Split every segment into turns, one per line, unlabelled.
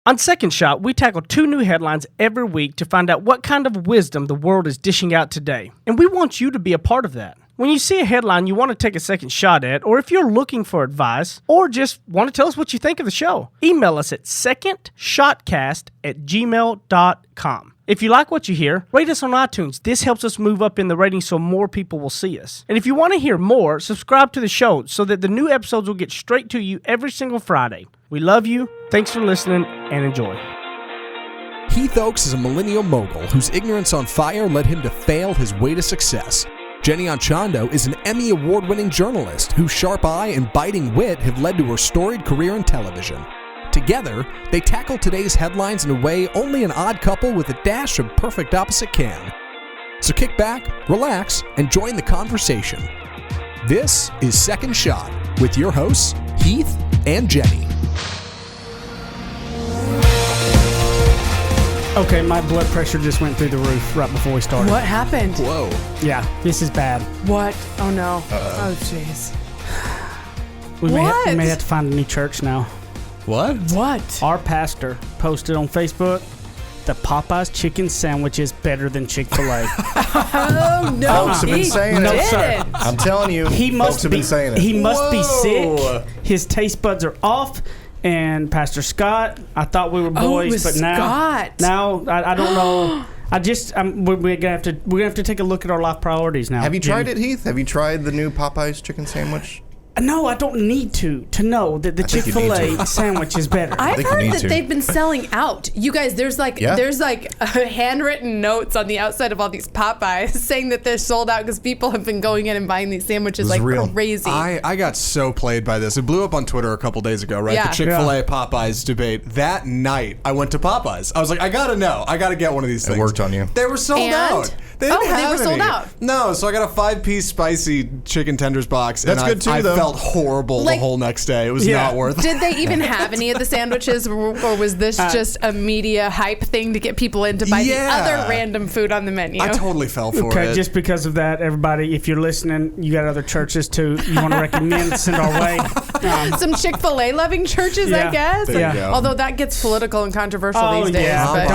On Second Shot, we tackle 2 new headlines every week to find out what kind of wisdom the world is dishing out today. And we want you to be a part of that. When you see a headline you want to take a second shot at, or if you're looking for advice, or just want to tell us what you think of the show, email us at secondshotcast@gmail.com. If you like what you hear, rate us on iTunes. This helps us move up in the ratings so more people will see us. And if you want to hear more, subscribe to the show so that the new episodes will get straight to you every single Friday. We love you. Thanks for listening and enjoy.
Heath Oaks is a millennial mogul whose ignorance on fire led him to fail his way to success. Jenny Anchondo is an Emmy award-winning journalist whose sharp eye and biting wit have led to her storied career in television. Together, they tackle today's headlines in a way only an odd couple with a dash of perfect opposite can. So kick back, relax, and join the conversation. This is Second Shot with your hosts, Heath and Jenny.
Okay, my blood pressure just went through the roof right before we started.
What happened?
Whoa.
Yeah, this is bad.
What? Oh no. Oh jeez.
We may have to find a new church now.
What?
What?
Our pastor posted on Facebook, the Popeyes chicken sandwich is better than Chick-fil-A.
Oh no.
Folks have been saying
No,
it.
sir.
I'm telling you,
He
folks
must
have
be
been saying it.
He must be
Whoa.
sick. His taste buds are off. And Pastor Scott, I thought we were boys,
it was
but now I don't know. We're gonna have to take a look at our life priorities now.
Have you
Jimmy.
tried it, Heath? Have you tried the new Popeyes chicken sandwich?
No, I don't need to know that the
I think you need
Chick-fil-A
to.
sandwich is better.
I've
think you
heard
need
that
to.
they've been selling out. You guys, there's handwritten notes on the outside of all these Popeyes saying that they're sold out because people have been going in and buying these sandwiches like
real.
crazy.
I got so played by this. It blew up on Twitter a couple days ago, right?
Yeah.
The Chick-fil-A Popeyes debate. That night, I went to Popeyes. I was like, I gotta know. I gotta get one of these things.
It worked on you.
They were sold
And?
out. They didn't
Oh, they
have
were sold
any.
out.
No, so I got a 5-piece spicy chicken tenders box.
That's
and
good too,
I
though.
felt horrible the whole next day. It was not worth it.
Did they even have any of the sandwiches, or was this just a media hype thing to get people in to buy the other random food on the menu?
I totally fell for
Okay,
it.
just because of that, everybody, if you're listening, you got other churches too you want to recommend, send our way.
Some Chick-fil-A loving churches,
Yeah.
I guess.
There you go.
Although that gets political and controversial these days.
Yeah,
but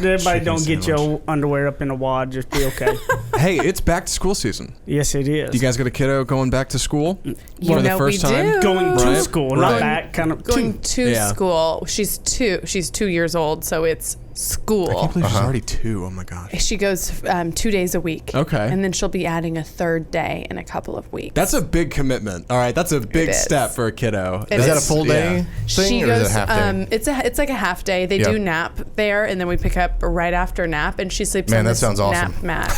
everybody don't
Chicken
get your underwear up in a wad. Just be okay.
Hey, it's back to school season.
Yes, it is.
You guys got a kiddo going back to school
You
for the
know
first
we
time?
do.
Going to
Right.
school,
Right.
not back. Kind of
Going to
Yeah.
school. She's 2 years old, so it's
I
school.
can't believe she's already 2. Oh my gosh.
She goes 2 days a week.
Okay.
And then she'll be adding a 3rd day in a couple of weeks.
That's a big commitment. All right, that's a big
is.
step for a kiddo.
It
Is that a
is.
full day thing
She
or
goes.
is it a half day?
It's like a half day. They
Yeah.
do nap there, and then we pick up right after nap, and she sleeps
Man,
on
that
this
sounds awesome.
nap mat.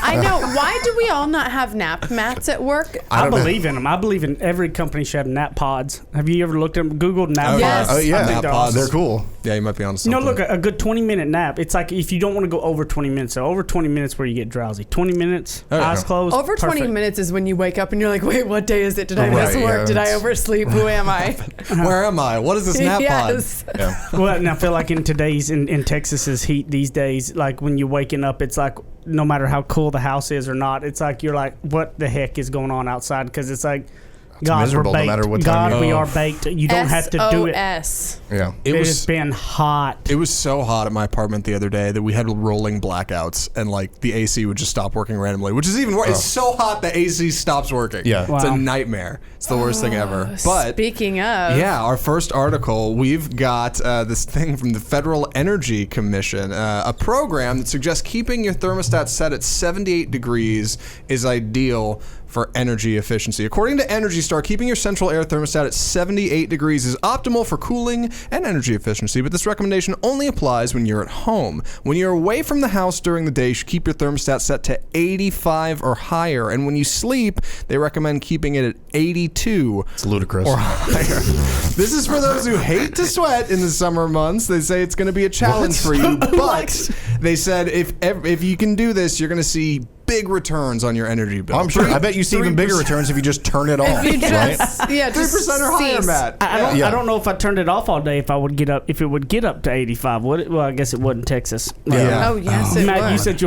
I know. Why do we all not have nap mats at work?
I
don't know.
believe in them. I believe in every company should have nap pods. Have you ever looked at them? Googled nap
Oh,
Yes.
pods?
Oh yeah,
I think they're awesome.
they're cool.
Yeah, you might be on to
You know,
something.
look, a good 20-minute nap. It's like if you don't want to go over 20 minutes. So over 20 minutes where you get drowsy. 20 minutes,
Oh, yeah.
eyes closed.
Over 20
perfect.
minutes is when you wake up and you're like, wait, what day is it? Did I miss
Right,
work?
yeah,
Did I
it's-
oversleep? Who am I?
Where am I? What is this nap pod?
Yes.
Yeah.
Well, and I feel like in Texas's heat these days, like when you're waking up, it's like no matter how cool the house is or not, it's like you're like, what the heck is going on outside? Because it's like, God,
miserable
we're
no
baked.
matter what time
God,
you-
we are baked. You don't have to do it.
SOS.
Yeah.
It
It
was
has been hot.
It was so hot at my apartment the other day that we had rolling blackouts and like the AC would just stop working randomly, which is even worse. It's so hot the AC stops working.
Yeah.
It's a
Wow.
nightmare. It's the worst thing ever. But
Speaking of.
yeah, our first article, we've got this thing from the Federal Energy Commission, a program that suggests keeping your thermostat set at 78 degrees is ideal for energy efficiency. According to Energy Star, keeping your central air thermostat at 78 degrees is optimal for cooling and energy efficiency, but this recommendation only applies when you're at home. When you're away from the house during the day, you should keep your thermostat set to 85 or higher, and when you sleep, they recommend keeping it at 82
It's ludicrous.
or higher. This is for those who hate to sweat in the summer months. They say it's going to be a challenge for you, but they said if you can do this, you're going to see big returns on your energy bill.
I'm sure. I bet you see even bigger returns if you just turn it off.
If you
right?
just, yeah,
3% or higher,
cease.
Matt.
I don't know if I turned it off all day if it would get up to 85. Would it? Well, I guess it would in Texas.
Yeah.
Oh yes, it
Matt,
would.
you said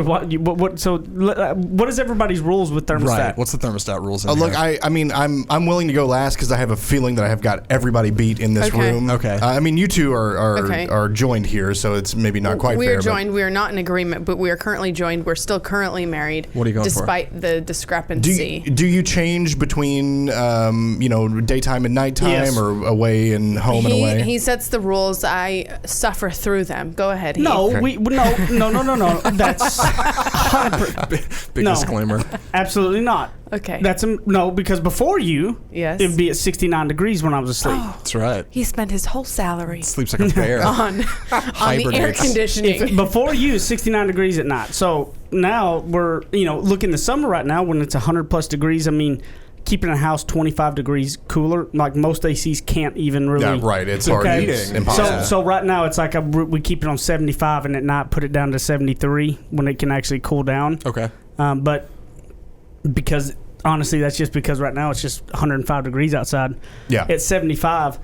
what is everybody's rules with thermostat?
Right. What's the thermostat rules?
Look, I mean, I'm willing to go last because I have a feeling that I have got everybody beat in this
Okay.
room.
Okay.
I mean, you two
Okay.
are joined here, so it's maybe not quite
we
fair.
are
but-
joined. We are not in agreement, but we are currently joined. We're still currently married.
What are you going for?
despite the discrepancy.
Do you change between daytime and nighttime,
Yes.
or away and home and away?
He sets the rules. I suffer through them. Go ahead. Heath.
No, no. That's
Big
No.
disclaimer.
absolutely not.
Okay.
That's no, because before you,
Yes.
it'd be at 69 degrees when I was asleep.
That's right.
He spent his whole salary
Sleeps like a bear.
on the air
Hibernates.
conditioning.
Before you, 69 degrees at night. So now we're, look in the summer right now when it's 100 plus degrees. I mean, keeping a house 25 degrees cooler, like most ACs can't even really.
Yeah, right. It's hard.
Okay.
It's
So-
impossible.
So right now it's like we keep it on 75 and at night put it down to 73 when it can actually cool down.
Okay.
But because honestly, that's just because right now it's just 105 degrees outside.
Yeah.
At 75,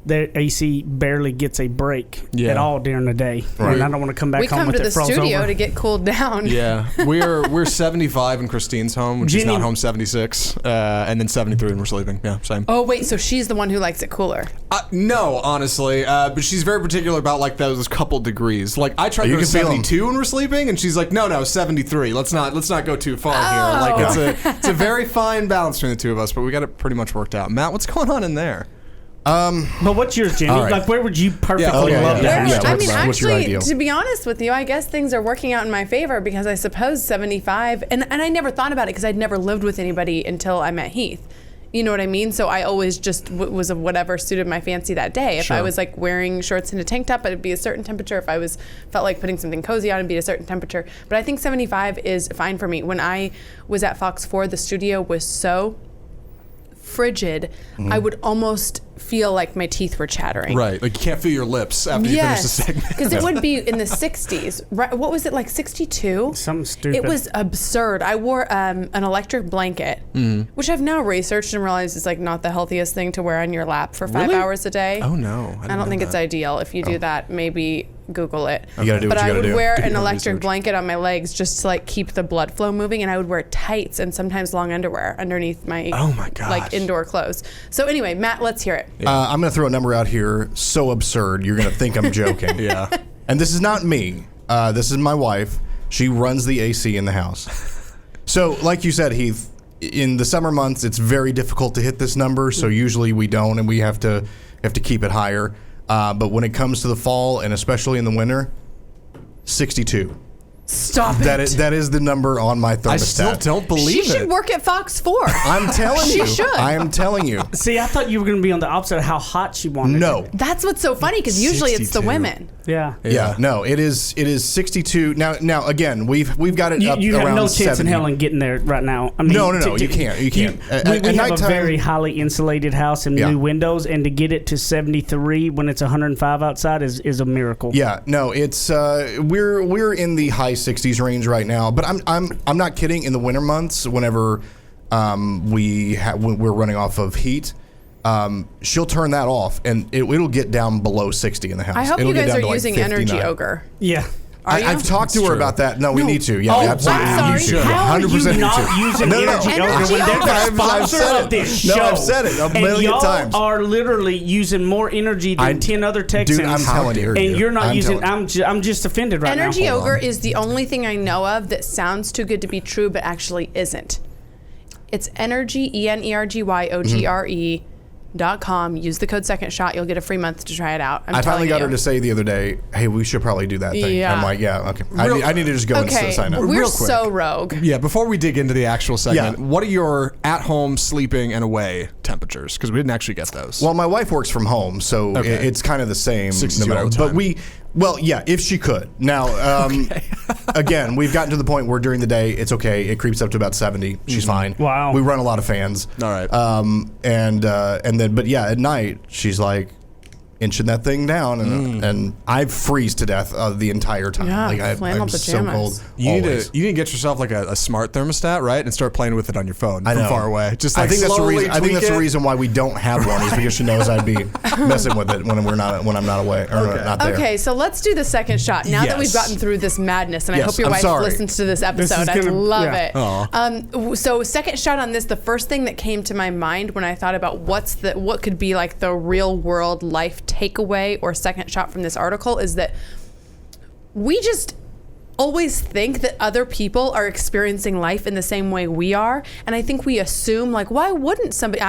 the AC barely gets a break
Yeah.
at all during the day.
Right.
And I don't want to come back
We
home
come
with
to the
it froze
studio
over.
to get cooled down.
Yeah, we're 75 in Christine's home, when she's
Jenny-
not home 76, and then 73 when we're sleeping. Yeah, same.
Oh wait, so she's the one who likes it cooler.
No, honestly, but she's very particular about like those couple degrees. Like I try to
You
go to
can feel 'em.
72 when we're sleeping, and she's like, no, 73. Let's not go too far here. Like it's a very fine balance between the two of us, but we got it pretty much worked out. Matt, what's going on in there?
But what's yours, Jenny?
All right.
Like, where would you perfectly
Yeah,
love
yeah,
to
yeah.
have
Yeah,
it?
I
what's-
mean,
what's your
actually,
ideal?
to be honest with you, I guess things are working out in my favor because I suppose 75, and I never thought about it because I'd never lived with anybody until I met Heath. You know what I mean? So I always just was of whatever suited my fancy that day. If I
Sure.
was like wearing shorts and a tank top, it'd be a certain temperature. If I felt like putting something cozy on, it'd be a certain temperature. But I think 75 is fine for me. When I was at Fox 4, the studio was so frigid, I would almost feel like my teeth were chattering.
Right, like you can't feel your lips after you finish the
Yes,
segment.
because it would be in the 60s. Right? What was it, like 62?
Something stupid.
It was absurd. I wore an electric blanket, which I've now researched and realized is like not the healthiest thing to wear on your lap for 5
Really?
hours a day.
Oh no,
I don't think it's ideal. If you do that, maybe Google it.
You gotta do
But
what you
I
gotta
would
do.
wear
Do
an
your
electric
research.
blanket on my legs just to like keep the blood flow moving, and I would wear tights and sometimes long underwear underneath my
Oh my gosh.
like indoor clothes. So anyway, Matt, let's hear it.
I'm going to throw a number out here so absurd you're going to think I'm joking.
Yeah.
And this is not me. This is my wife. She runs the AC in the house. So, like you said, Heath, in the summer months, it's very difficult to hit this number. So usually we don't, and we have to keep it higher. But when it comes to the fall, and especially in the winter, 62.
Stop it.
That is the number on my thermostat.
I still don't believe
She
it.
should work at Fox 4.
I'm telling
She
you.
should.
I am telling you.
See, I thought you were going to be on the opposite of how hot she wanted
No.
it.
That's what's so funny because usually it's the
62.
women.
Yeah.
Yeah, no, it is 62. Now again, we've got it up
You
around
have no chance
70.
in hell in getting there right now. I mean,
No, you can't. You can't.
we
At
have a
nighttime-
very highly insulated house and
Yeah.
new windows, and to get it to 73 when it's 105 outside is a miracle.
Yeah, no, it's we're in the high 60s range right now, but I'm not kidding. In the winter months, whenever we're running off of heat, she'll turn that off and it'll get down below 60 in the house.
I hope
It'll
you
get
guys
down
are
to like
using Energy
59.
Ogre.
Yeah.
Are you?
I've talked to
It's
her
true.
about that. No, we need to. Yeah,
Oh,
we absolutely
wow.
need to.
How are you
100% need
not
to.
using
No.
Energy Ogre
Energy
when they're
Ogre.
the
I've
sponsor
said
of
it.
this
No,
show?
I've said it a
And
million
y'all
times.
are literally using more energy than 10 other Texans.
Dude, I'm telling you.
And you're not
I'm
using.
telling
I'm just offended right
Energy
now.
Ogre is the only thing I know of that sounds too good to be true, but actually isn't. It's Energy, ENERGYOGRE.com. Use the code Second Shot. You'll get a free month to try it out.
I finally got her to say the other day, "Hey, we should probably do that thing."
Yeah.
I'm like, "Yeah, okay." I need to just go and
Okay,
sign up.
we're
Real quick.
so rogue.
Yeah, before we dig into the actual segment,
Yeah.
what are your at-home, sleeping, and away temperatures? Because we didn't actually get those.
Well, my wife works from home, so
Okay.
it's kind of the same.
62 all the
But
time.
yeah, if she could. Now, again, we've gotten to the point where during the day, it's okay. It creeps up to about 70. She's fine.
Wow.
We run a lot of fans.
All right.
And then, but yeah, at night, she's like, inching that thing down, and I freeze to death the entire time.
Yeah,
like
flannel
I'm so
pajamas.
cold.
You need
always.
to get yourself like a smart thermostat, right, and start playing with it on your phone
I
from
know.
far away. Just
I
like
think that's the
slowly
reason. I think
tweak
that's the
it.
reason why we don't have one is because she knows I'd be messing with it when I'm not away or not there.
Okay, so let's do the second shot. Now that we've
Yes.
gotten through this madness, and I
Yes,
hope your
I'm
wife
sorry.
listens to this episode. I
gonna-
love
yeah.
it. So second shot on this, the first thing that came to my mind when I thought about what could be like the real world life takeaway or second shot from this article is that we just always think that other people are experiencing life in the same way we are, and I think we assume like why wouldn't somebody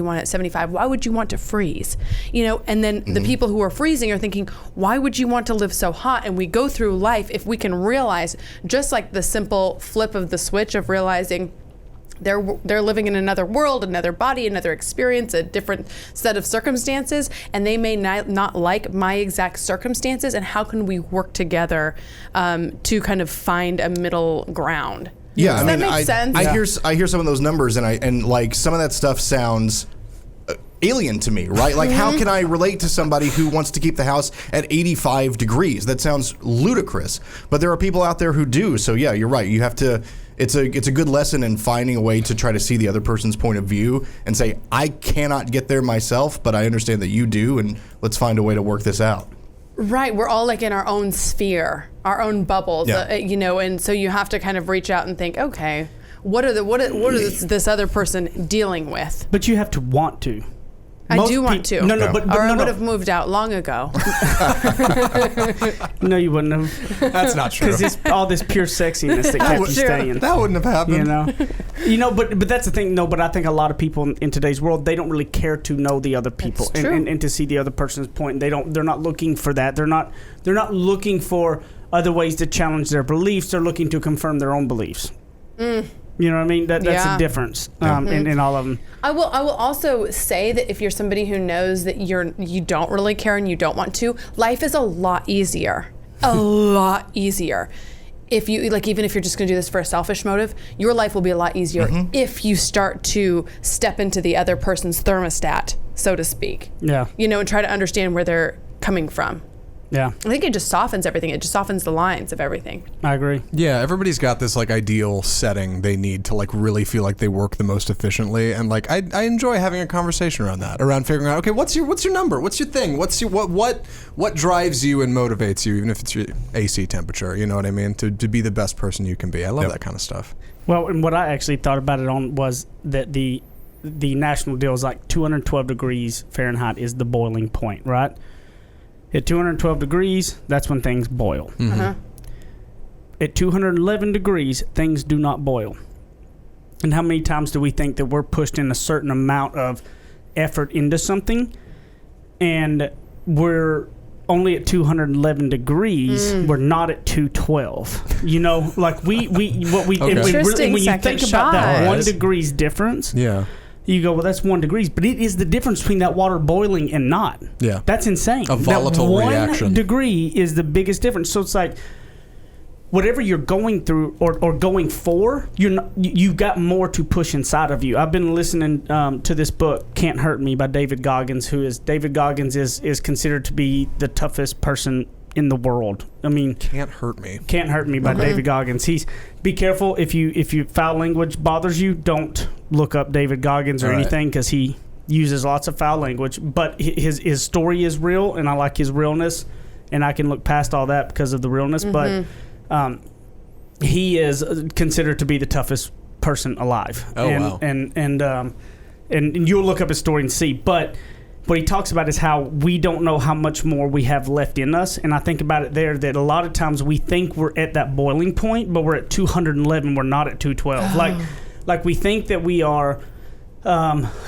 want it at 75? Why would you want to freeze? And then the people who are freezing are thinking, why would you want to live so hot? And we go through life, if we can realize, just like the simple flip of the switch of realizing they're living in another world, another body, another experience, a different set of circumstances, and they may not like my exact circumstances, and how can we work together to kind of find a middle ground?
Yeah,
Does that make sense?
I hear some of those numbers, and like some of that stuff sounds alien to me, right? Like, how can I relate to somebody who wants to keep the house at 85 degrees? That sounds ludicrous, but there are people out there who do. So yeah, you're right. You have to. It's a good lesson in finding a way to try to see the other person's point of view and say, I cannot get there myself, but I understand that you do, and let's find a way to work this out.
Right, we're all like in our own sphere, our own bubbles,
Yeah.
and so you have to kind of reach out and think, okay, what is this other person dealing with?
But you have to want to.
I do want to.
No, but
or I
no.
would have moved out long ago.
No, you wouldn't have.
That's not true.
Because it's all this pure sexiness that kept you
True.
staying.
That wouldn't have happened.
But that's the thing. No, but I think a lot of people in today's world, they don't really care to know the other people
That's true.
and to see the other person's point. They're not looking for that. They're not looking for other ways to challenge their beliefs. They're looking to confirm their own beliefs. You know what I mean? That's
Yeah.
the difference in all of them.
I will also say that if you're somebody who knows that you don't really care and you don't want to, life is a lot easier. A lot easier. If you even if you're just going to do this for a selfish motive, your life will be a lot easier if you start to step into the other person's thermostat, so to speak.
Yeah.
And try to understand where they're coming from.
Yeah,
I think it just softens everything. It just softens the lines of everything.
I agree.
Yeah, everybody's got this like ideal setting they need to like really feel like they work the most efficiently, and like I enjoy having a conversation around that, around figuring out, okay, what's your number, what's your thing, what's your what drives you and motivates you, even if it's your AC temperature, you know what I mean, to be the best person you can be. I love that kind of stuff.
Well, and what I actually thought about it on was that the national deal is like 212 degrees Fahrenheit is the boiling point, right? At 212 degrees, that's when things boil. At 211 degrees, things do not boil. And how many times do we think that we're pushed in a certain amount of effort into something, and we're only at 211 degrees, we're not at 212. Like we
Okay.
and
Interesting
when you
second
think about that
shot.
1 degrees difference,
Yeah.
you go, well, that's 1 degree, but it is the difference between that water boiling and not.
Yeah.
That's insane.
A volatile
that
reaction.
1 degree is the biggest difference. So it's like whatever you're going through or going for, you've got more to push inside of you. I've been listening to this book, Can't Hurt Me, by David Goggins, David Goggins is considered to be the toughest person in the world. I mean,
Can't Hurt Me.
Can't Hurt Me by David Goggins. Be careful if you foul language bothers you, don't look up David Goggins or
All right.
anything, because he uses lots of foul language. But his story is real, and I like his realness, and I can look past all that because of the realness. But he is considered to be the toughest person alive.
Oh, wow.
And you'll look up his story and see, but. What he talks about is how we don't know how much more we have left in us. And I think about it there that a lot of times we think we're at that boiling point, but we're at 211. We're not at 212. Like we think that we are,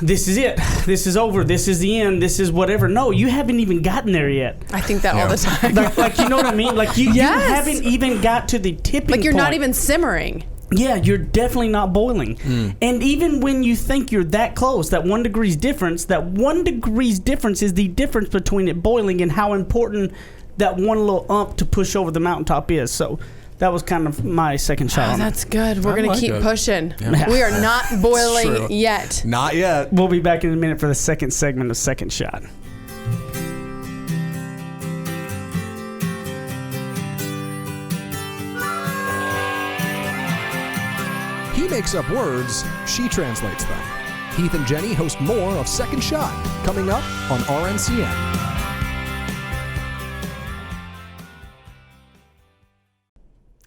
this is it. This is over. This is the end. This is whatever. No, you haven't even gotten there yet.
I think that all the time.
Like you know what I mean? Like you
Yes.
haven't even got to the tipping point.
Like you're not even simmering.
Yeah, you're definitely not boiling. And even when you think you're that close, that 1 degree's difference, is the difference between it boiling and how important that one little ump to push over the mountaintop is. So that was kind of my second shot on it.
That's good. We're
I
going
like
to keep
it.
pushing.
Yeah.
We are not boiling
True.
yet.
Not yet.
We'll be back in a minute for the second segment of Second Shot.
He makes up words, she translates them. Heath and Jenny host more of Second Shot, coming up on RNCN.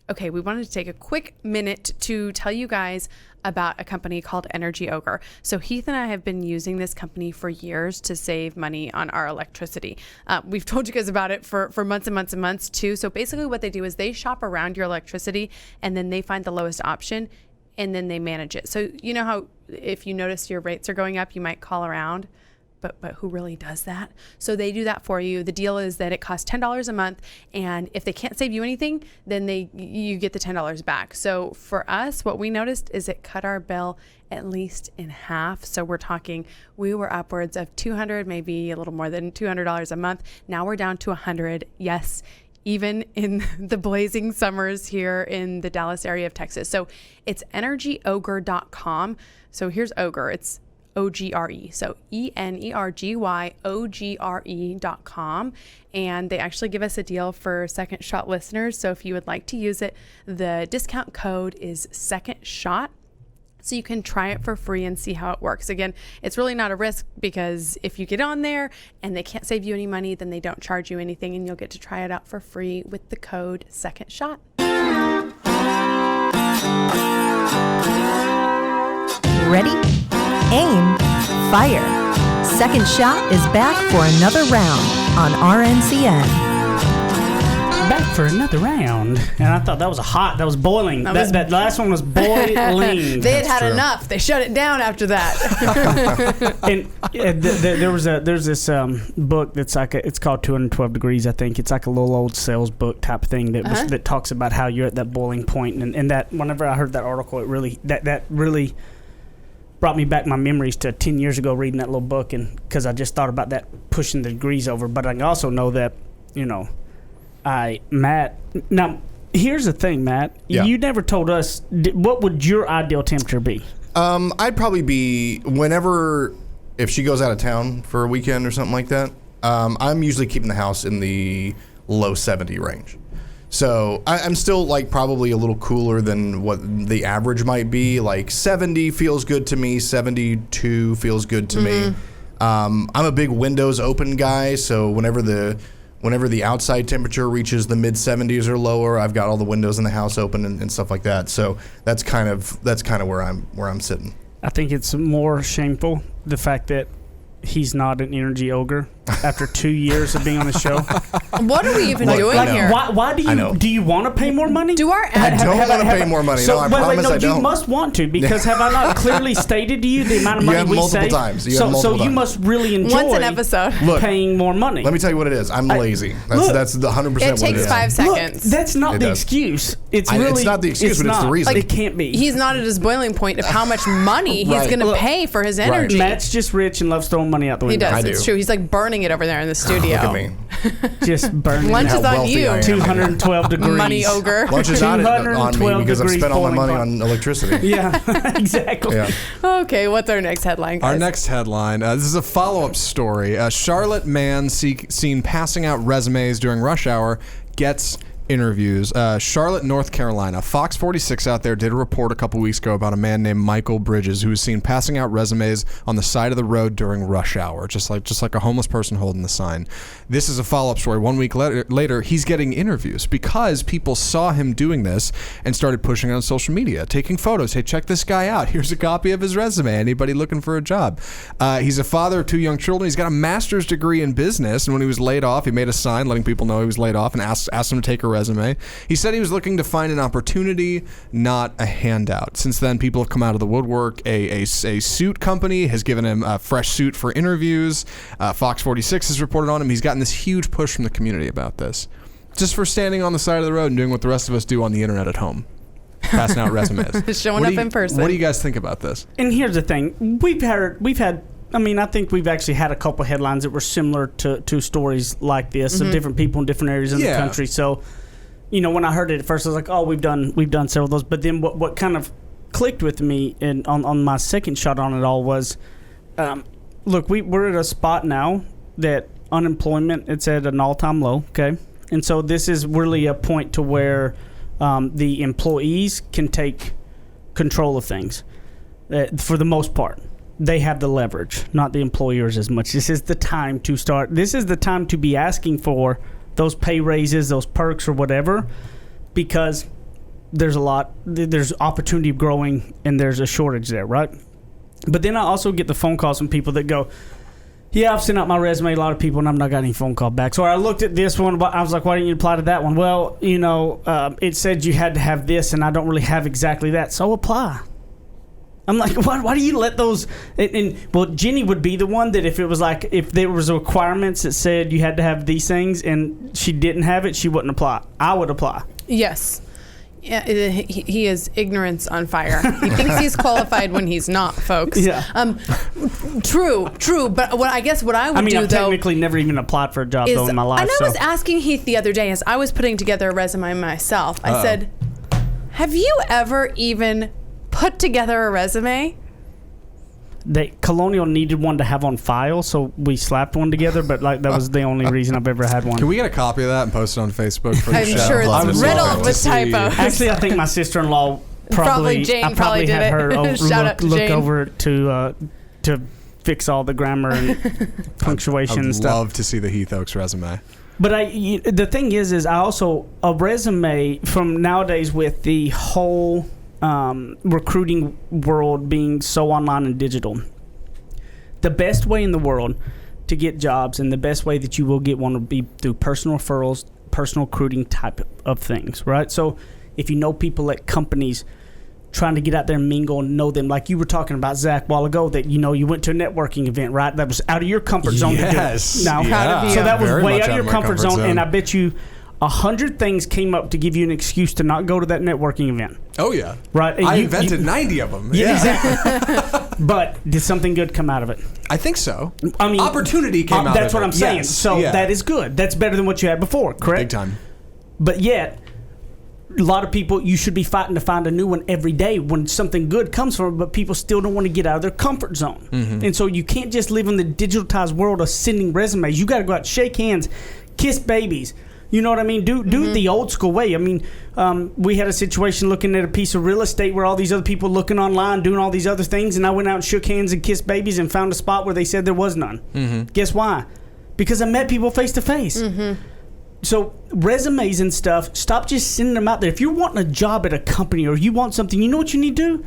Okay, we wanted to take a quick minute to tell you guys about a company called Energy Ogre. So Heath and I have been using this company for years to save money on our electricity. We've told you guys about it for months and months and months too. So basically what they do is they shop around your electricity and then they find the lowest option and then they manage it. So you know how if you notice your rates are going up, you might call around. But who really does that? So they do that for you. The deal is that it costs $10 a month, and if they can't save you anything, then you get the $10 back. So for us, what we noticed is it cut our bill at least in half. So we're talking, we were upwards of $200, maybe a little more than $200 a month. Now we're down to $100. Yes, even in the blazing summers here in the Dallas area of Texas. So it's energyogre.com. So here's Ogre. It's OGRE. So ENERGYOGRE.com. And they actually give us a deal for Second Shot listeners. So if you would like to use it, the discount code is Second Shot. So you can try it for free and see how it works. Again, it's really not a risk because if you get on there and they can't save you any money, then they don't charge you anything and you'll get to try it out for free with the code Second Shot.
Ready? Aim, fire. Second Shot is back for another round on RNCN.
Back for another round. And I thought that was boiling. That last one was boiling.
They had enough. They shut it down after that.
And there's this book that's it's called 212 Degrees, I think. It's like a little old sales book type thing that talks about how you're at that boiling point. And that whenever I heard that article, it really that really brought me back my memories to 10 years ago reading that little book, and because I just thought about that pushing the degrees over. But I also know that, Matt, now here's the thing, Matt.
Yeah.
You never told us, what would your ideal temperature be?
I'd probably be if she goes out of town for a weekend or something like that, I'm usually keeping the house in the low 70 range. So I'm still probably a little cooler than what the average might be. 70 feels good to me. 72 feels good to me. I'm a big windows open guy. So whenever the outside temperature reaches the mid 70s or lower, I've got all the windows in the house open and stuff like that. So that's kind of where I'm sitting.
I think it's more shameful the fact that he's not an energy ogre after 2 years of being on the show.
What are we even doing here?
Why do you want to pay more money?
Do our
I don't want to pay more money.
So,
no, I promise I don't.
You must want to, because have I not clearly stated to you the amount of money we save? You must really enjoy
once an episode
paying more money.
Let me tell you what it is. I'm lazy. That's the 100% what it is.
It takes 5 seconds.
Look, that's not the excuse. It's
not the excuse, but it's the reason.
It can't be.
He's not at his boiling point of how much money he's going to pay for his energy.
Matt's just rich and loves throwing money out the window.
He does. It's true. He's burning it over there in the studio.
Look at me.
Just burning.
Lunch is on you.
212 degrees.
Money ogre.
Lunch is not on me because I've spent all my money on electricity.
Yeah, exactly.
Yeah.
Okay, what's our next headline, guys?
Our next headline, this is a follow-up story. A Charlotte man seen passing out resumes during rush hour gets interviews. Charlotte, North Carolina. Fox 46 out there did a report a couple weeks ago about a man named Michael Bridges who was seen passing out resumes on the side of the road during rush hour, just like a homeless person holding the sign. This is a follow-up story. 1 week later, he's getting interviews because people saw him doing this and started pushing it on social media, taking photos. Hey, check this guy out. Here's a copy of his resume. Anybody looking for a job? He's a father of 2 young children. He's got a master's degree in business, and when he was laid off, he made a sign letting people know he was laid off and asked them to take a resume. He said he was looking to find an opportunity, not a handout. Since then, people have come out of the woodwork. A suit company has given him a fresh suit for interviews. Fox 46 has reported on him. He's gotten this huge push from the community about this, just for standing on the side of the road and doing what the rest of us do on the internet at home, passing out resumes.
Showing up in person.
What do you guys think about this?
And here's the thing. We've had I think we've actually had a couple headlines that were similar to stories like this of different people in different areas in the country. So, when I heard it at first, I was like, oh, we've done several of those. But then what kind of clicked with me and on my second shot on it all was, look, we're at a spot now that unemployment, it's at an all-time low, okay? And so this is really a point to where the employees can take control of things. For the most part, they have the leverage, not the employers as much. This is the time to start. This is the time to be asking for those pay raises, those perks, or whatever, because there's opportunity growing and there's a shortage there, right? But then I also get the phone calls from people that go, yeah, I've sent out my resume to a lot of people and I've not got any phone call back. So I looked at this one, but I was like, why didn't you apply to that one? Well, it said you had to have this and I don't really have exactly that, so apply. I'm like, why do you let those? Well, Jenny would be the one that if there was requirements that said you had to have these things and she didn't have it, she wouldn't apply. I would apply.
Yes. Yeah, he is ignorance on fire. He thinks he's qualified when he's not, folks.
Yeah.
True. But what I would do,
I've technically never even applied for a job though in my life.
And I was asking Heath the other day as I was putting together a resume myself. I said, have you ever even put together a resume?
Colonial needed one to have on file, so we slapped one together, but that was the only reason I've ever had one.
Can we get a copy of that and post it on Facebook for the
I'm
show?
sure it's riddled with typos.
Actually, I think my sister-in-law probably
Jane probably did
had
it.
her
Shout out to
look
Jane.
over it to fix all the grammar and punctuation and
I'd
stuff.
love to see the Heath Oaks resume.
But the thing is I also, a resume from nowadays with the whole recruiting world being so online and digital, the best way in the world to get jobs and the best way that you will get one will be through personal referrals, personal recruiting type of things, right? So if you know people at companies trying to get out there and mingle and know them, like you were talking about, Zach, a while ago, that you went to a networking event, right? That was out of your comfort zone.
Yes.
To do it. Now,
Yeah.
so that was
Very
way
much
out of your
my
comfort zone, and I bet you 100 things came up to give you an excuse to not go to that networking event.
Oh, yeah.
Right. And
I invented 90 of them.
Yeah, exactly. But did something good come out of it?
I think so.
I mean,
opportunity came out of it.
That's what I'm saying.
Yes.
So
Yeah.
that is good. That's better than what you had before, correct?
Big time.
But yet, a lot of people, you should be fighting to find a new one every day when something good comes from it, but people still don't want to get out of their comfort zone. Mm-hmm. And so you can't just live in the digitalized world of sending resumes. You got to go out, shake hands, kiss babies. You know what I mean? Do the old school way. I mean, we had a situation looking at a piece of real estate where all these other people looking online, doing all these other things, and I went out and shook hands and kissed babies and found a spot where they said there was none. Mm-hmm. Guess why? Because I met people face to face. So resumes and stuff, stop just sending them out there. If you're wanting a job at a company or you want something, you know what you need to do?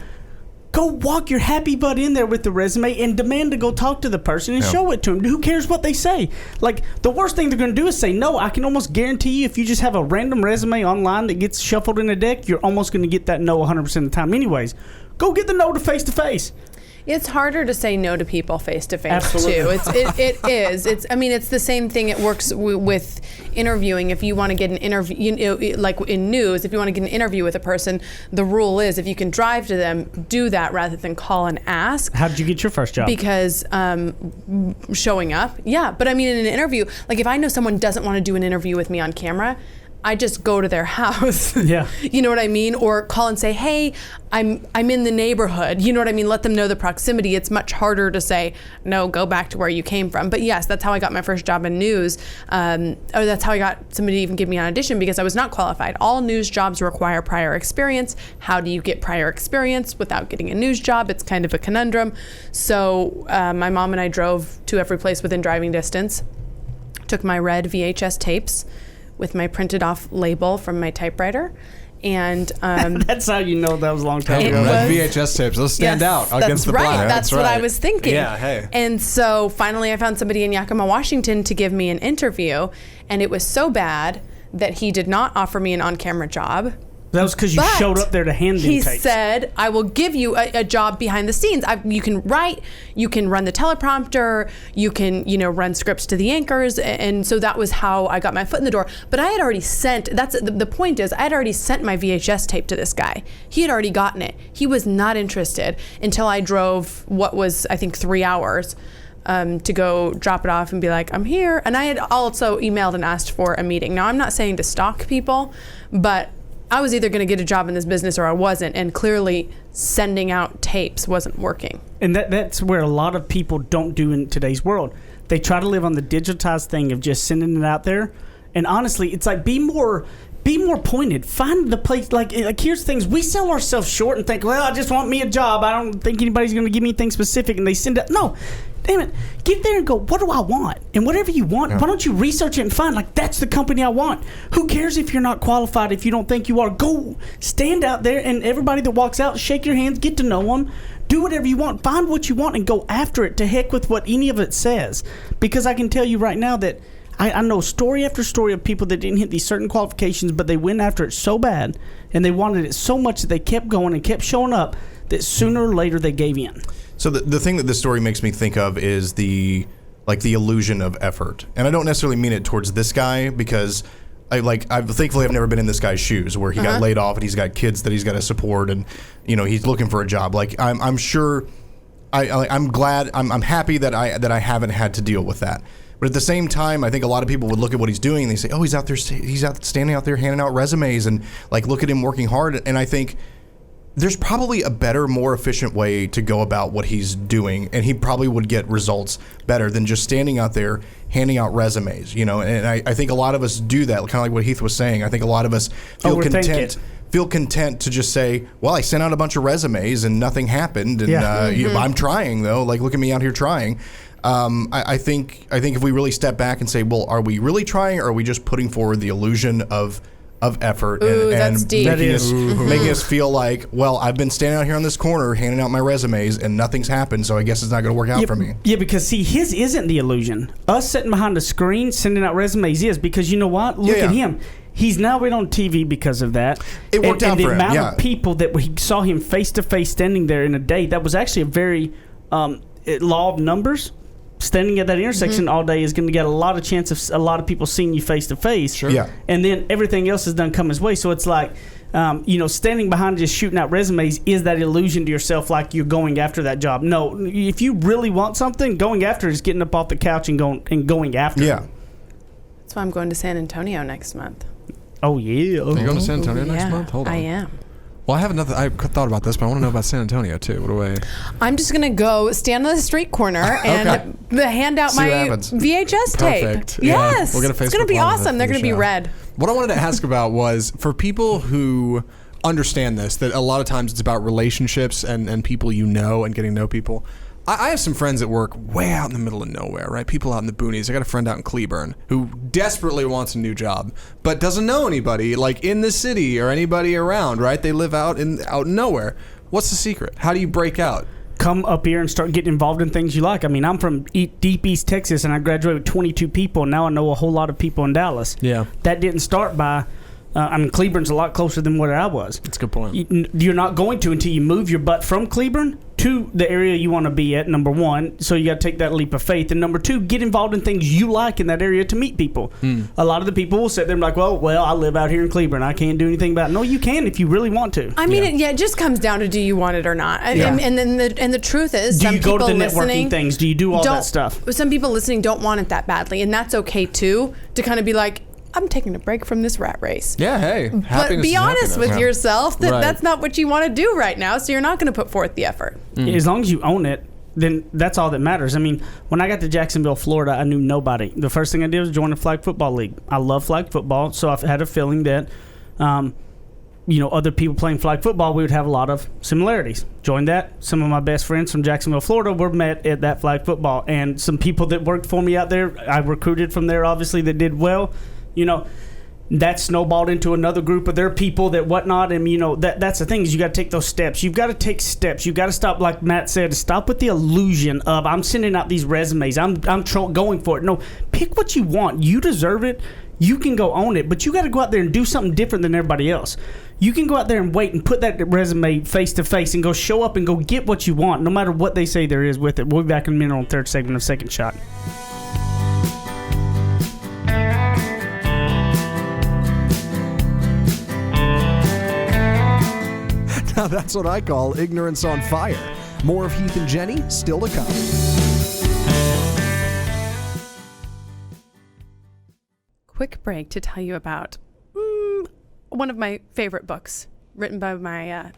Go walk your happy butt in there with the resume and demand to go talk to the person and show it to them. Who cares what they say? Like, the worst thing they're going to do is say no. I can almost guarantee you if you just have a random resume online that gets shuffled in a deck, you're almost going to get that no 100% of the time anyways. Go get the no to face-to-face.
It's harder to say no to people face to face
Absolutely.
too. It is. It's the same thing. It works with interviewing. If you want to get an interview, like in news, if you want to get an interview with a person, the rule is if you can drive to them, do that rather than call and ask.
How did you get your first job?
Because showing up, yeah. But I mean, in an interview, like if I know someone doesn't want to do an interview with me on camera, I just go to their house.
Yeah.
You know what I mean? Or call and say, hey, I'm in the neighborhood. You know what I mean? Let them know the proximity. It's much harder to say, no, go back to where you came from. But yes, that's how I got my first job in news. Or that's how I got somebody to even give me an audition because I was not qualified. All news jobs require prior experience. How do you get prior experience without getting a news job? It's kind of a conundrum. So my mom and I drove to every place within driving distance, took my red VHS tapes with my printed off label from my typewriter. And
that's how you know that was a long time ago.
Red VHS tapes, those stand out against the black.
That's what I was thinking.
Yeah, hey.
And so finally I found somebody in Yakima, Washington to give me an interview. And it was so bad that he did not offer me an on-camera job.
That was because you
But
showed up there to hand them
he
tapes.
said, I will give you a job behind the scenes. You can write, you can run the teleprompter, you can, run scripts to the anchors. And so that was how I got my foot in the door. But I had already sent, the point is, I had already sent my VHS tape to this guy. He had already gotten it. He was not interested until I drove what was, I think, 3 hours to go drop it off and be like, I'm here. And I had also emailed and asked for a meeting. Now, I'm not saying to stalk people, but I was either going to get a job in this business or I wasn't, and clearly sending out tapes wasn't working.
And that's where a lot of people don't do in today's world. They try to live on the digitized thing of just sending it out there. And honestly, it's like be more be more pointed. Find the place. Like here's things. We sell ourselves short and think, well, I just want me a job. I don't think anybody's going to give me anything specific. And they send it. No, damn it. Get there and go, what do I want? And whatever you want, why don't you research it and find, like, that's the company I want. Who cares if you're not qualified, if you don't think you are? Go stand out there, and everybody that walks out, shake your hands, get to know them. Do whatever you want. Find what you want and go after it. To heck with what any of it says. Because I can tell you right now that I know story after story of people that didn't hit these certain qualifications, but they went after it so bad, and they wanted it so much that they kept going and kept showing up, that sooner or later they gave in.
So the thing that this story makes me think of is the illusion of effort. And I don't necessarily mean it towards this guy, because thankfully I've never been in this guy's shoes where he got laid off and he's got kids that he's got to support, and he's looking for a job. Like, I'm sure I'm glad, I'm happy that I haven't had to deal with that. But at the same time, I think a lot of people would look at what he's doing and they say, oh, he's standing out there handing out resumes, and like, look at him working hard. And I think there's probably a better, more efficient way to go about what he's doing, and he probably would get results better than just standing out there handing out resumes, And I think a lot of us do that, kind of like what Heath was saying. I think a lot of us feel content to just say, well, I sent out a bunch of resumes and nothing happened, and I'm trying, though. Like, look at me out here trying. I think if we really step back and say, well, are we really trying, or are we just putting forward the illusion of effort
that's deep.
Making us feel like, well, I've been standing out here on this corner handing out my resumes and nothing's happened, so I guess it's not going to work out for me.
Yeah, because see, his isn't the illusion. Us sitting behind the screen sending out resumes is, because you know what? Look at him. He's now been on TV because of that.
It worked out for him.
And the amount of people that we saw him face to face standing there in a day, that was actually a very law of numbers. Standing at that intersection all day is going to get a lot of chance of a lot of people seeing you face to face.
Sure.
Yeah. And then everything else is done come his way. So it's like, standing behind just shooting out resumes is that illusion to yourself, like you're going after that job. No, if you really want something, going after it is getting up off the couch and going after it.
Yeah.
That's why I'm going to San Antonio next month.
Oh, yeah.
Are you going to San Antonio next month? Hold on.
I am.
Well, I thought about this, but I want to know about San Antonio, too. What do I...
I'm just going to go stand on the street corner and hand out my VHS tape.
Perfect.
Yes.
We'll get a
it's going to be awesome. They're going to be red.
What I wanted to ask about was, for people who understand this, that a lot of times it's about relationships and people you know and getting to know people. I have some friends that work way out in the middle of nowhere, right? People out in the boonies. I got a friend out in Cleburne who desperately wants a new job, but doesn't know anybody like in the city or anybody around, right? They live out in nowhere. What's the secret? How do you break out?
Come up here and start getting involved in things you like. I mean, I'm from deep East Texas, and I graduated with 22 people, and now I know a whole lot of people in Dallas.
Yeah.
That didn't start by... Cleburne's a lot closer than where I was.
That's a good point.
You're not going to until you move your butt from Cleburne to the area you want to be at, number one. So you got to take that leap of faith. And number two, get involved in things you like in that area to meet people. A lot of the people will sit there and be like, well, I live out here in Cleburne. I can't do anything about it. No, you can if you really want to.
I mean, it just comes down to, do you want it or not? And then the truth is,
do you go to the networking things? Do you do all that stuff?
Some people listening don't want it that badly. And that's okay, too, to kind of be like, I'm taking a break from this rat race.
Yeah, hey.
But be honest with yourself that that's not what you want to do right now, so you're not going to put forth the effort.
As long as you own it, then that's all that matters. I mean, when I got to Jacksonville, Florida, I knew nobody. The first thing I did was join the flag football league. I love flag football, so I've had a feeling that, other people playing flag football, we would have a lot of similarities. Joined that. Some of my best friends from Jacksonville, Florida were met at that flag football, and some people that worked for me out there, I recruited from there, obviously, that did well. That snowballed into another group of their people that whatnot. And, that's the thing is you got to take those steps. You've got to take steps. You've got to stop, like Matt said, stop with the illusion of I'm sending out these resumes. I'm going for it. No, pick what you want. You deserve it. You can go own it, but you got to go out there and do something different than everybody else. You can go out there and wait and put that resume face to face and go show up and go get what you want, no matter what they say there is with it. We'll be back in a minute on the third segment of Second Shot.
Now that's what I call ignorance on fire. More of Heath and Jenny still to come.
Quick break to tell you about one of my favorite books written by my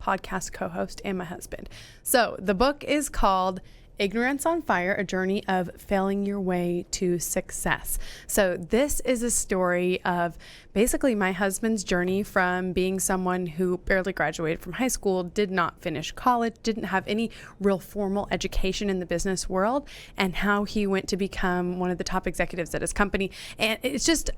podcast co-host and my husband. So the book is called Ignorance on Fire, a journey of failing your way to success. So this is a story of basically my husband's journey from being someone who barely graduated from high school, did not finish college, didn't have any real formal education in the business world, and how he went to become one of the top executives at his company. And it's just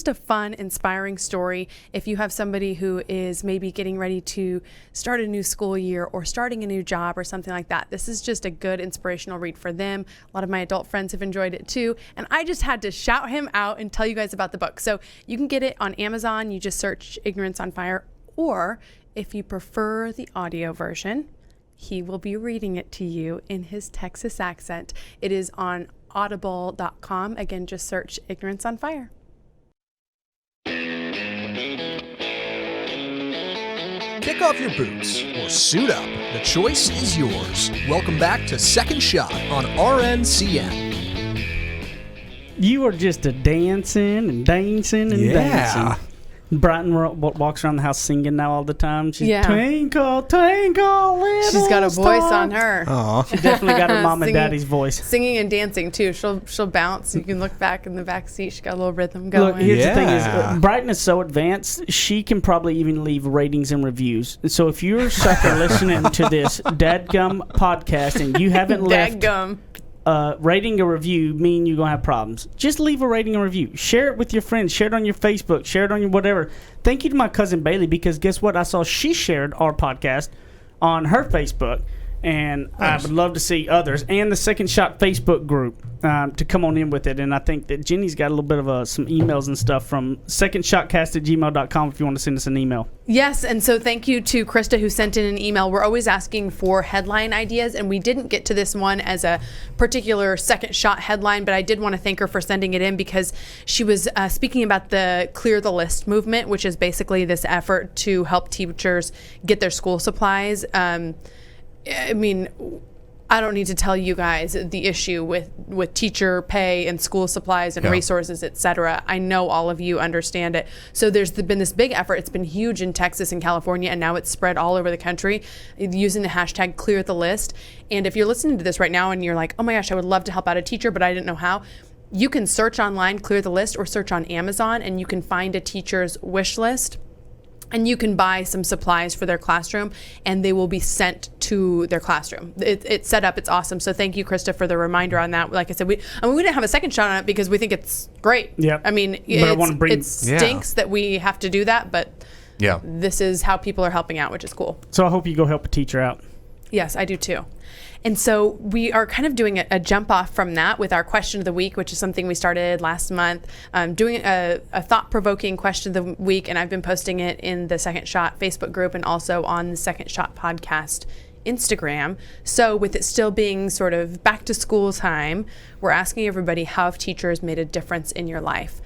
a fun, inspiring story. If you have somebody who is maybe getting ready to start a new school year or starting a new job or something like that, this is just a good inspirational read for them. A lot of my adult friends have enjoyed it too. And I just had to shout him out and tell you guys about the book. So you can get it on Amazon. You just search Ignorance on Fire. Or if you prefer the audio version, he will be reading it to you in his Texas accent. It is on audible.com. Again, just search Ignorance on Fire.
Kick off your boots or suit up. The choice is yours. Welcome back to Second Shot on RNCN.
You are just a dancing and dancing and dancing. Brighton walks around the house singing now all the time. She's twinkle, twinkle, little
She's got a voice
star.
on her.
Aw.
She definitely got her mom and
Singing-
daddy's voice.
Singing and dancing too. She'll bounce. You can look back in the back seat. She got a little rhythm going.
Look, here's the thing: is
Yeah.
Brighton is so advanced. She can probably even leave ratings and reviews. So if you're a sucker listening to this Dadgum podcast and you haven't left
Dadgum.
rating a review, mean you're gonna have problems. Just leave a rating and review. Share it with your friends. Share it on your Facebook. Share it on your whatever. Thank you to my cousin Bailey, because guess what? I saw she shared our podcast on her Facebook. And I would love to see others and the Second Shot Facebook group to come on in with it. And I think that Jenny's got a little bit of some emails and stuff from secondshotcast@gmail.com if you want to send us an email.
Yes, and so thank you to Krista who sent in an email. We're always asking for headline ideas, and we didn't get to this one as a particular Second Shot headline, but I did want to thank her for sending it in because she was speaking about the Clear the List movement, which is basically this effort to help teachers get their school supplies. I mean, I don't need to tell you guys the issue with teacher pay and school supplies and resources, et cetera. I know all of you understand it. So there's been this big effort. It's been huge in Texas and California, and now it's spread all over the country using the hashtag Clear the List. And if you're listening to this right now and you're like, oh my gosh, I would love to help out a teacher, but I didn't know how, you can search online, Clear the List, or search on Amazon, and you can find a teacher's wish list. And you can buy some supplies for their classroom, and they will be sent to their classroom. It's set up. It's awesome. So thank you, Krista, for the reminder on that. Like I said, we didn't have a second shot on it because we think it's great.
Yep.
I mean, it stinks that we have to do that, but this is how people are helping out, which is cool.
So I hope you go help a teacher out.
Yes, I do too. And so we are kind of doing a jump off from that with our question of the week, which is something we started last month, doing a thought-provoking question of the week. And I've been posting it in the Second Shot Facebook group and also on the Second Shot podcast Instagram. So with it still being sort of back to school time, we're asking everybody, how have teachers made a difference in your life?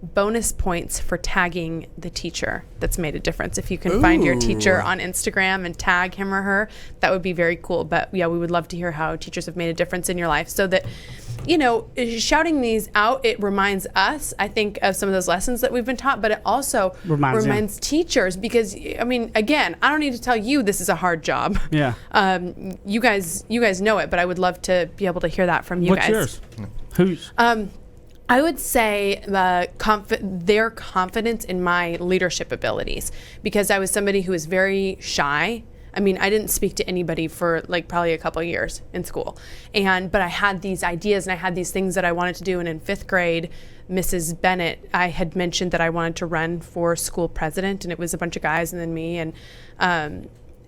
Bonus points for tagging the teacher that's made a difference. If you can find your teacher on Instagram and tag him or her, that would be very cool. But yeah, we would love to hear how teachers have made a difference in your life, so that, you know, shouting these out, it reminds us, I think, of some of those lessons that we've been taught, but it also reminds teachers, because, I mean, again, I don't need to tell you this is a hard job.
Yeah.
You guys know it, but I would love to be able to hear that from you guys.
What's yours? Who's?
I would say their confidence in my leadership abilities, because I was somebody who was very shy. I mean, I didn't speak to anybody for like probably a couple of years in school, but I had these ideas and I had these things that I wanted to do. And in 5th grade, Mrs. Bennett, I had mentioned that I wanted to run for school president, and it was a bunch of guys and then me,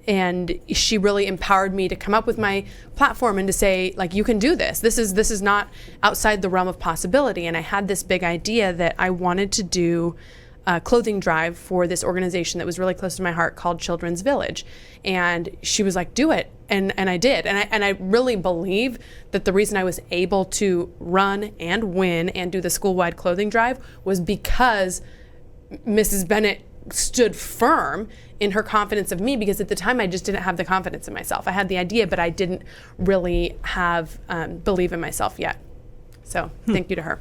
and she really empowered me to come up with my platform and to say, like, you can do this. This is not outside the realm of possibility. And I had this big idea that I wanted to do a clothing drive for this organization that was really close to my heart called Children's Village. And she was like, do it. And I did. And I really believe that the reason I was able to run and win and do the school-wide clothing drive was because Mrs. Bennett stood firm in her confidence of me, because at the time I just didn't have the confidence in myself. I had the idea, but I didn't really have believe in myself yet. So thank you to her.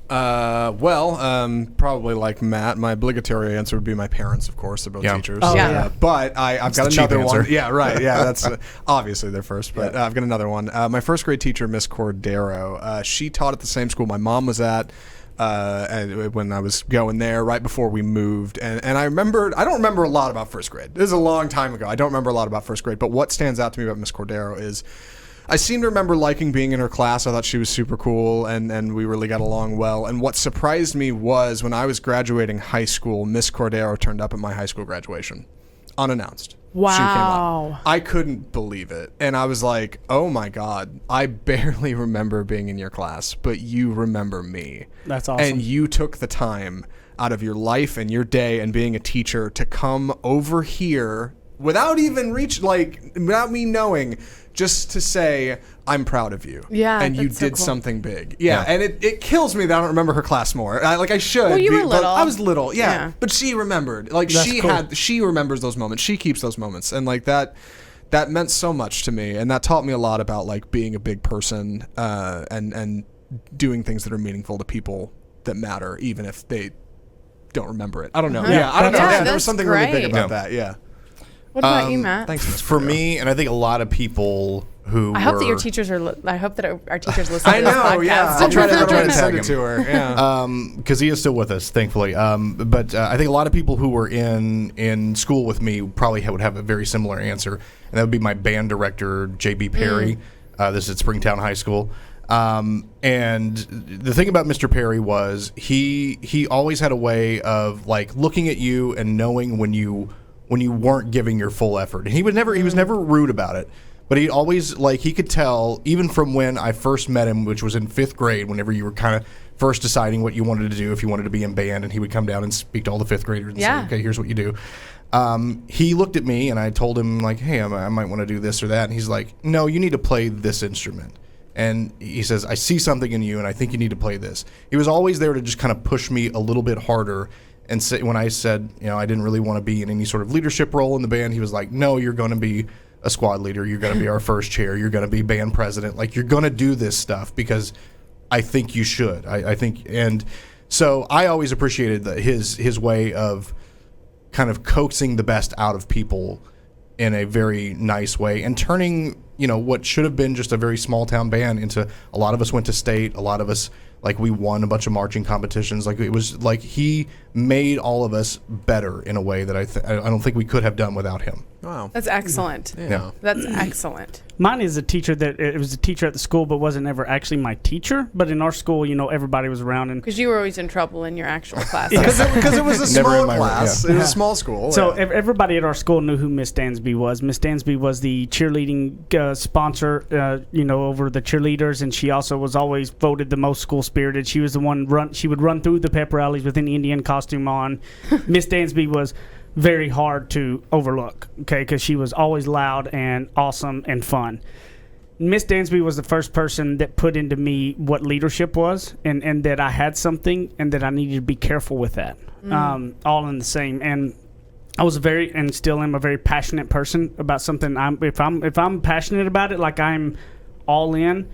Probably like Matt. My obligatory answer would be my parents, of course. They're both teachers.
Oh, yeah.
But I've got
the cheap
another one.
answer.
Yeah, right. Yeah, that's obviously they're first. But I've got another one. My first grade teacher, Miss Cordero. She taught at the same school my mom was at. When I was going there right before we moved. And I don't remember a lot about first grade. This is a long time ago. I don't remember a lot about first grade. But what stands out to me about Miss Cordero is I seem to remember liking being in her class. I thought she was super cool, and we really got along well. And what surprised me was when I was graduating high school, Miss Cordero turned up at my high school graduation, unannounced.
Wow.
She came up. I couldn't believe it. And I was like, oh my God, I barely remember being in your class, but you remember me.
That's awesome.
And you took the time out of your life and your day and being a teacher to come over here without even without me knowing, just to say, I'm proud of you.
Yeah,
and you
that's so
did
cool.
something big. Yeah, and it kills me that I don't remember her class more. I should.
Well, you were
but
little.
I was little, yeah.
Yeah.
But she remembered. Like,
That's cool.
she remembers those moments. She keeps those moments. And, like, that meant so much to me. And that taught me a lot about, like, being a big person and doing things that are meaningful to people that matter, even if they don't remember it. I don't know.
Uh-huh.
Yeah, I don't know.
Yeah,
Yeah, there was
that's
something really big
great.
about that, yeah.
What about you, Matt?
Thanks, Miss
For
Cordero.
me, and I think a lot of people who
I hope that your
were-
teachers are. I hope that our teachers listen
I
to this
know,
podcast.
yeah. I'll try to
tag
send
him.
it to her. Yeah.
because he is still with us, thankfully. But I think a lot of people who were in school with me probably would have a very similar answer, and that would be my band director, J.B. Perry. This is at Springtown High School. And the thing about Mr. Perry was he always had a way of like looking at you and knowing when you weren't giving your full effort. And he was never rude about it. But he always, he could tell, even from when I first met him, which was in 5th grade, whenever you were kind of first deciding what you wanted to do, if you wanted to be in band, and he would come down and speak to all the 5th graders and say, okay, here's what you do. He looked at me, and I told him, hey, I might want to do this or that. And he's like, no, you need to play this instrument. And he says, I see something in you, and I think you need to play this. He was always there to just kind of push me a little bit harder. And say, when I said, I didn't really want to be in any sort of leadership role in the band, he was like, no, you're going to be a squad leader. You're going to be our first chair. You're going to be band president. You're going to do this stuff because I think you should. I think, and so I always appreciated his way of kind of coaxing the best out of people in a very nice way and turning, what should have been just a very small town band into a lot of us went to state. A lot of us, we won a bunch of marching competitions. It was he made all of us better in a way that I don't think we could have done without him.
Wow.
That's excellent.
Yeah.
That's excellent.
Mine is a teacher it was a teacher at the school, but wasn't ever actually my teacher. But in our school, everybody was around. And
Because you were always in trouble in your actual classes.
Because it was a
Never
small
in my room,
class.
yeah.
It was a small school.
so
yeah.
everybody at our school knew who Miss Dansby was. Miss Dansby was the cheerleading sponsor, over the cheerleaders, and she also was always voted the most school spirited. She was the one she would run through the pep rallies with an Indian costume on. Miss Dansby was very hard to overlook, okay, because she was always loud and awesome and fun. Miss Dansby was the first person that put into me what leadership was, and that I had something and that I needed to be careful with that. All in the same. And I was and still am a very passionate person about something. If I'm passionate about it, I'm all in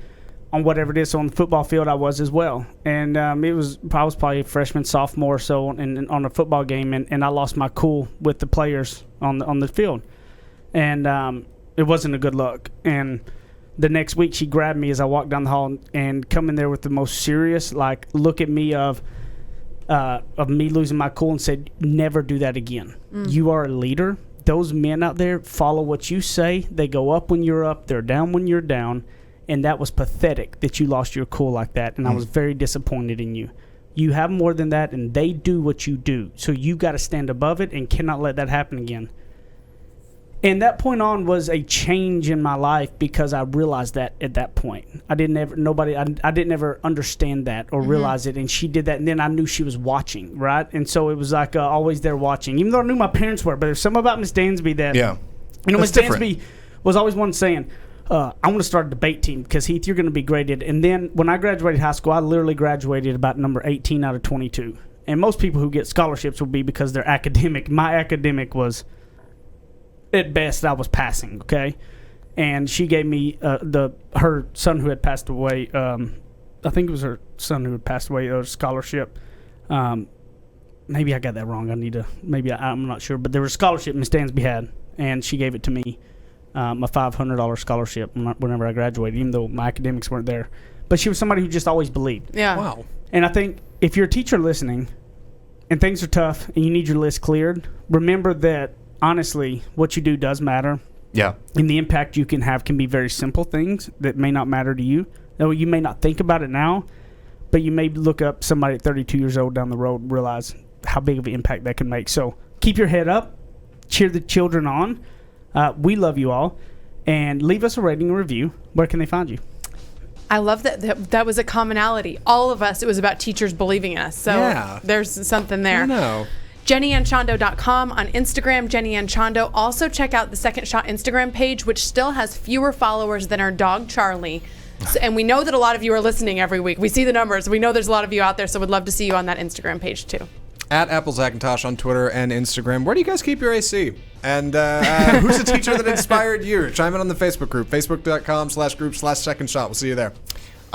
on whatever it is. So on the football field, I was as well. And I was probably a freshman, sophomore, so on a football game, and I lost my cool with the players on the field, and it wasn't a good look. And the next week, she grabbed me as I walked down the hall and come in there with the most serious look at me of me losing my cool and said, "Never do that again. You are a leader. Those men out there follow what you say. They go up when you're up. They're down when you're down." And that was pathetic that you lost your cool like that. And I was very disappointed in you. You have more than that, and they do what you do. So you got to stand above it and cannot let that happen again. And that point on was a change in my life because I realized that at that point. I didn't ever understand that or realize it. And she did that, and then I knew she was watching, right? And so it was always there watching. Even though I knew my parents were, but there's something about Miss Dansby that, Miss Dansby was always one saying, I want to start a debate team because, Heath, you're going to be graded. And then when I graduated high school, I literally graduated about number 18 out of 22. And most people who get scholarships will be because they're academic. My academic was, at best, I was passing, okay? And she gave me her son who had passed away, I think it was her son who had passed away, a scholarship. Maybe I got that wrong. I'm not sure. But there was a scholarship Miss Dansby had, and she gave it to me, a $500 scholarship whenever I graduated, even though my academics weren't there. But she was somebody who just always believed.
Yeah.
Wow.
And I think if you're a teacher listening and things are tough and you need your list cleared, remember that, honestly, what you do does matter.
Yeah.
And the impact you can have can be very simple things that may not matter to you. Though you may not think about it now, but you may look up somebody at 32 years old down the road and realize how big of an impact that can make. So keep your head up. Cheer the children on. We love you all. And leave us a rating and review. Where can they find you?
I love that was a commonality. All of us, it was about teachers believing in us. So
Yeah.
there's something there.
I know.
JennyAndChondo.com on Instagram, Jenny and Chondo. Also check out the Second Shot Instagram page, which still has fewer followers than our dog Charlie. So, and we know that a lot of you are listening every week. We see the numbers. We know there's a lot of you out there, so we'd love to see you on that Instagram page too.
At AppleZacintosh on Twitter and Instagram. Where do you guys keep your AC? And who's the teacher that inspired you? Chime in on the Facebook group, facebook.com/group/second shot. We'll see you there.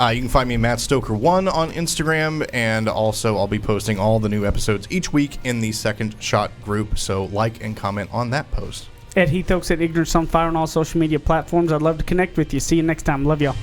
You can find me Matt Stoker1 on Instagram, and also I'll be posting all the new episodes each week in the Second Shot group, so like and comment on that post.
Ed Heath Oaks at Ignorance on Fire on all social media platforms. I'd love to connect with you. See you next time. Love y'all.